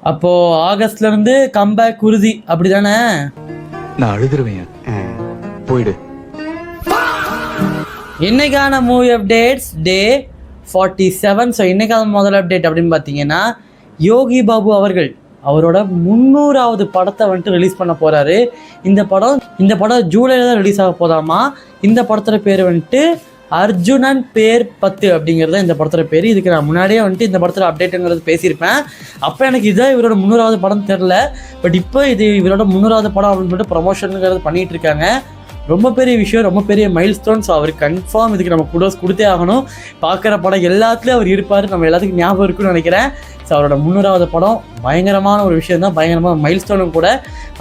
அப்போது ஆகஸ்ட்லேருந்து கம்பேக் உறுதி அப்படி தானே? நான் அழுதுருவேன், போயிடு. இன்னைக்கான மூவி அப்டேட்ஸ் டே 47. ஸோ இன்னைக்கான முதல் அப்டேட் அப்படின்னு பார்த்தீங்கன்னா, யோகி பாபு அவர்கள் அவரோட 300வது படத்தை வந்துட்டு ரிலீஸ் பண்ண போகிறாரு. இந்த படம் ஜூலையில் தான் ரிலீஸ் ஆக போதாமா. இந்த படத்தோட பேர் வந்துட்டு அர்ஜுனன் பேர் 10 அப்படிங்கிறது இந்த படத்தோட பேர். இதுக்கு நான் முன்னாடியே வந்துட்டு இந்த படத்தோட அப்டேட்டுங்கிறது பேசியிருப்பேன். அப்போ எனக்கு இதுதான் இவரோட 300வது படம் தெரில. பட் இப்போ இது இவரோட 300வது படம் அப்படின்னு சொல்லிட்டு ப்ரமோஷனுங்கிறது பண்ணிகிட்டு இருக்காங்க. ரொம்ப பெரிய விஷயம், ரொம்ப பெரிய மைல் ஸ்டோன். ஸோ அவர் கன்ஃபார்ம் இதுக்கு நம்ம குடோஸ் கொடுத்தே ஆகணும். பார்க்குற படம் எல்லாத்துலேயும் அவர் இருப்பார், நம்ம எல்லாத்துக்கும் ஞாபகம் இருக்குன்னு நினைக்கிறேன். ஸோ அவரோட 300வது படம் பயங்கரமான ஒரு விஷயம் தான், பயங்கரமான மைல் ஸ்டோனும் கூட.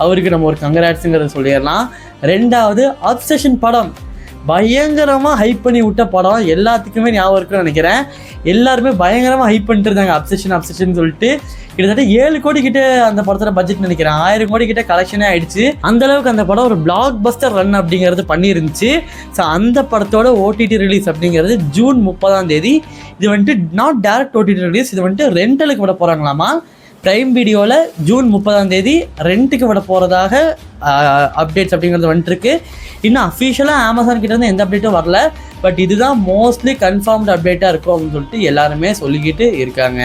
அவருக்கு நம்ம ஒரு கங்கராட்ஸுங்கிறத சொல்லிடலாம். 2வது அப்சஷன் படம் பயங்கரமாக ஹைப் பண்ணி விட்ட படம், எல்லாத்துக்குமே ஞாபகம் இருக்குன்னு நினைக்கிறேன். எல்லாருமே பயங்கரமாக ஹைப் பண்ணிட்டு இருந்தாங்க அப்சஷன் சொல்லிட்டு. கிட்டத்தட்ட 7 கோடி கிட்ட அந்த படத்தோட பட்ஜெட் நினைக்கிறேன், 1000 கோடி கிட்ட கலெக்ஷனே ஆயிடுச்சு. அந்த அளவுக்கு அந்த படம் ஒரு பிளாக் பஸ்டர் ரன் அப்படிங்கிறது பண்ணியிருந்துச்சு. ஸோ அந்த படத்தோட ஓடிடி ரிலீஸ் அப்படிங்கிறது ஜூன் 30ஆம் தேதி. இது வந்துட்டு நாட் டேரக்ட் ஓடிடி ரிலீஸ், இது வந்துட்டு ரெண்டலுக்கு விட போகிறாங்களாமா. ப்ரைம் வீடியோவில் ஜூன் 30ஆம் தேதி ரெண்ட்டுக்கு விட போகிறதாக அப்டேட்ஸ் அப்படிங்கிறது வந்துட்டுருக்கு. இன்னும் அஃபிஷியலாக அமேசான் கிட்டேருந்து எந்த அப்டேட்டும் வரல. பட் இதுதான் மோஸ்ட்லி கன்ஃபார்ம்டு அப்டேட்டாக இருக்கும் அப்படின்னு சொல்லிட்டு எல்லாருமே சொல்லிக்கிட்டு இருக்காங்க.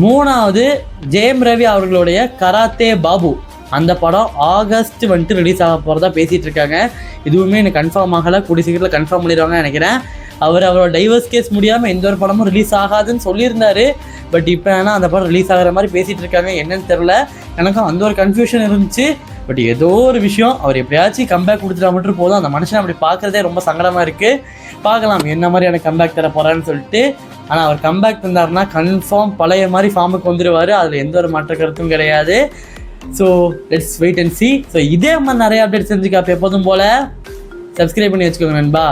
3வது ஜெயம் ரவி அவர்களுடைய கராத்தே பாபு, அந்த படம் ஆகஸ்ட் வந்துட்டு ரிலீஸ் ஆக போகிறதா பேசிகிட்டு இருக்காங்க. இதுவுமே எனக்கு கன்ஃபார்ம் ஆகலை, கூடிய சீக்கிரத்தில் கன்ஃபார்ம் பண்ணிடுவாங்கன்னு நினைக்கிறேன். அவரோட டைவர்ஸ் கேஸ் முடியாமல் எந்த ஒரு படமும் ரிலீஸ் ஆகாதுன்னு சொல்லியிருந்தாரு. பட் இப்போ ஏன்னா அந்த படம் ரிலீஸ் ஆகிற மாதிரி பேசிகிட்டு இருக்காங்க, என்னன்னு தெரில. எனக்கும் அந்த ஒரு கன்ஃபியூஷன் இருந்துச்சு. பட் ஏதோ ஒரு விஷயம், அவர் எப்படியாச்சும் கம்பேக் கொடுத்துட்டா மட்டும் போதும். அந்த மனுஷனை அப்படி பார்க்குறதே ரொம்ப சங்கடமாக இருக்குது. பார்க்கலாம் என்ன மாதிரியான கம்பேக் தர போகிறான்னு சொல்லிட்டு. ஆனால் அவர் கம்பேக் தந்தாருன்னா கன்ஃபார்ம் பழைய மாதிரி ஃபார்முக்கு வந்துடுவார், அதில் எந்த ஒரு மாற்ற கருத்தும் கிடையாது. So let's wait and see. So இதே மாதிரி நிறைய அப்டேட் செஞ்சுக்க அப்போ எப்போதும் போல் சப்ஸ்கிரைப் பண்ணி வச்சுக்கோங்க நண்பா.